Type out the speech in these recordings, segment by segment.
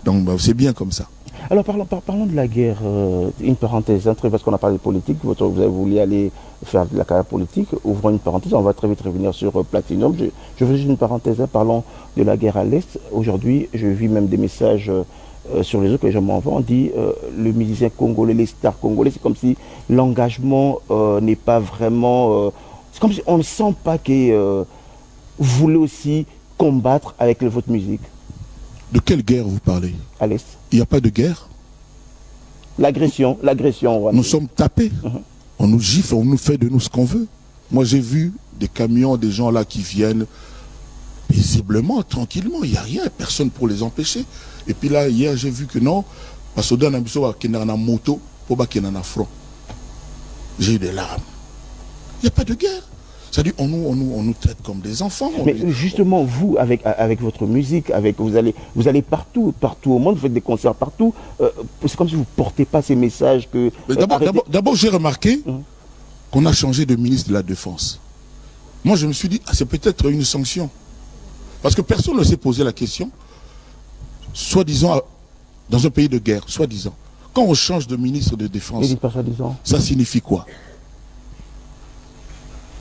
Donc bah, c'est bien comme ça. Alors parlons de la guerre, une parenthèse, hein, parce qu'on a parlé de politique, vous avez voulu aller faire de la carrière politique, ouvrons une parenthèse, on va très vite revenir sur Platinum. Je fais juste une parenthèse, hein, parlons de la guerre à l'Est. Aujourd'hui, je vis même des messages sur les autres que les gens m'envoient, on dit le musicien congolais, les stars congolais, c'est comme si l'engagement n'est pas vraiment... c'est comme si on ne sent pas que vous voulez aussi combattre avec votre musique. De quelle guerre vous parlez? À l'Est. Il n'y a pas de guerre. L'agression. Nous sommes tapés. On nous gifle, on nous fait de nous ce qu'on veut. Moi, j'ai vu des camions, des gens là qui viennent paisiblement, tranquillement. Il n'y a rien, personne pour les empêcher. Et puis là, hier, j'ai vu que non, parce que dans la moto, pour qu'il y ait un front. J'ai eu des larmes. Il n'y a pas de guerre. C'est-à-dire on nous traite comme des enfants. Mais justement, vous, avec votre musique, vous allez partout au monde, vous faites des concerts partout. C'est comme si vous ne portez pas ces messages que... D'abord, j'ai remarqué qu'on a changé de ministre de la Défense. Moi, je me suis dit, ah, c'est peut-être une sanction. Parce que personne ne s'est posé la question, soi-disant, dans un pays de guerre, soi-disant. Quand on change de ministre de Défense, ça signifie quoi?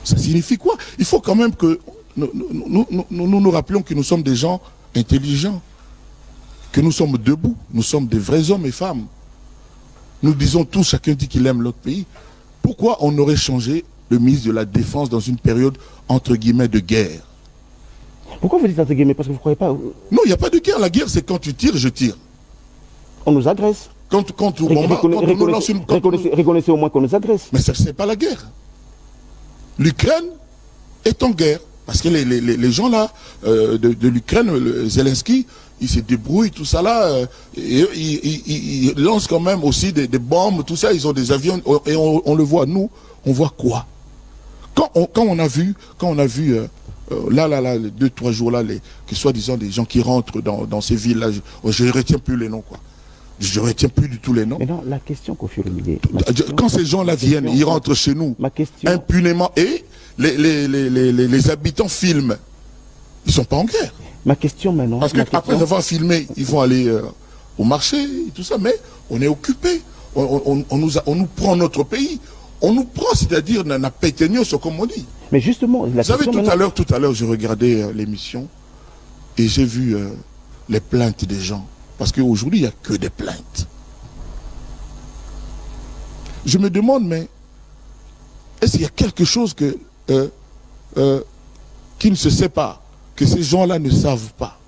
Ça signifie quoi? Il faut quand même que nous rappelions que nous sommes des gens intelligents, que nous sommes debout, nous sommes des vrais hommes et femmes. Nous disons tous, chacun dit qu'il aime l'autre pays. Pourquoi on aurait changé le ministre de la Défense dans une période, entre guillemets, de guerre? Pourquoi vous dites entre guillemets? Parce que vous ne croyez pas... Non, il n'y a pas de guerre. La guerre, c'est quand tu tires, je tire. On nous agresse. Reconnaissez au moins qu'on nous agresse. Mais ce n'est pas la guerre. L'Ukraine est en guerre. Parce que les gens là, de l'Ukraine, Zelensky, il se débrouille, tout ça là, ils lancent quand même aussi des bombes, tout ça, ils ont des avions, et on le voit. Nous, on voit quoi? Quand on a vu, là, 2-3 jours là, que soi-disant des gens qui rentrent dans ces villes là, je ne retiens plus les noms, quoi. Je ne retiens plus du tout les noms. Mais non, la question qu'au fur et à mesure. Quand ces gens-là viennent, ils rentrent chez nous impunément et les habitants filment. Ils ne sont pas en guerre. Ma question maintenant. Parce qu'après avoir filmé, ils vont aller au marché et tout ça, mais on est occupé. On nous prend notre pays. On nous prend, c'est-à-dire, n'a pas été comme on dit. Mais justement, vous savez, tout à l'heure, je regardais l'émission et j'ai vu les plaintes des gens. Parce qu'aujourd'hui, il n'y a que des plaintes. Je me demande, mais est-ce qu'il y a quelque chose qui ne se sait pas, que ces gens-là ne savent pas?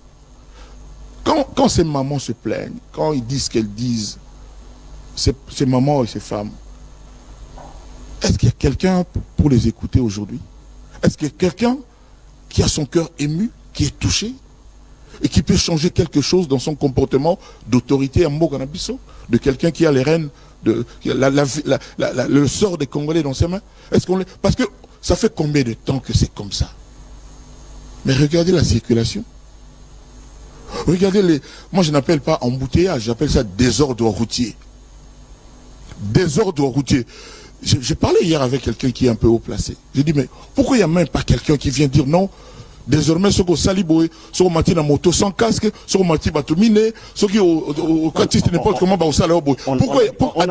Quand ces mamans se plaignent, quand ils disent ce qu'elles disent, ces mamans et ces femmes, est-ce qu'il y a quelqu'un pour les écouter aujourd'hui? Est-ce qu'il y a quelqu'un qui a son cœur ému, qui est touché et qui peut changer quelque chose dans son comportement d'autorité à Mboganabiso, de quelqu'un qui a les rênes, le sort des Congolais dans ses mains? Parce que ça fait combien de temps que c'est comme ça? Mais regardez la circulation. Regardez moi je n'appelle pas embouteillage, j'appelle ça désordre routier. Désordre routier. J'ai parlé hier avec quelqu'un qui est un peu haut placé. J'ai dit, mais pourquoi il n'y a même pas quelqu'un qui vient dire non? Désormais, ceux qui ont saliboé, ceux qui ont mati la moto sans casque, ceux qui ont mati batumine, ceux qui ont catiste n'importe comment, au salaire. Pourquoi, à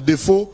défaut,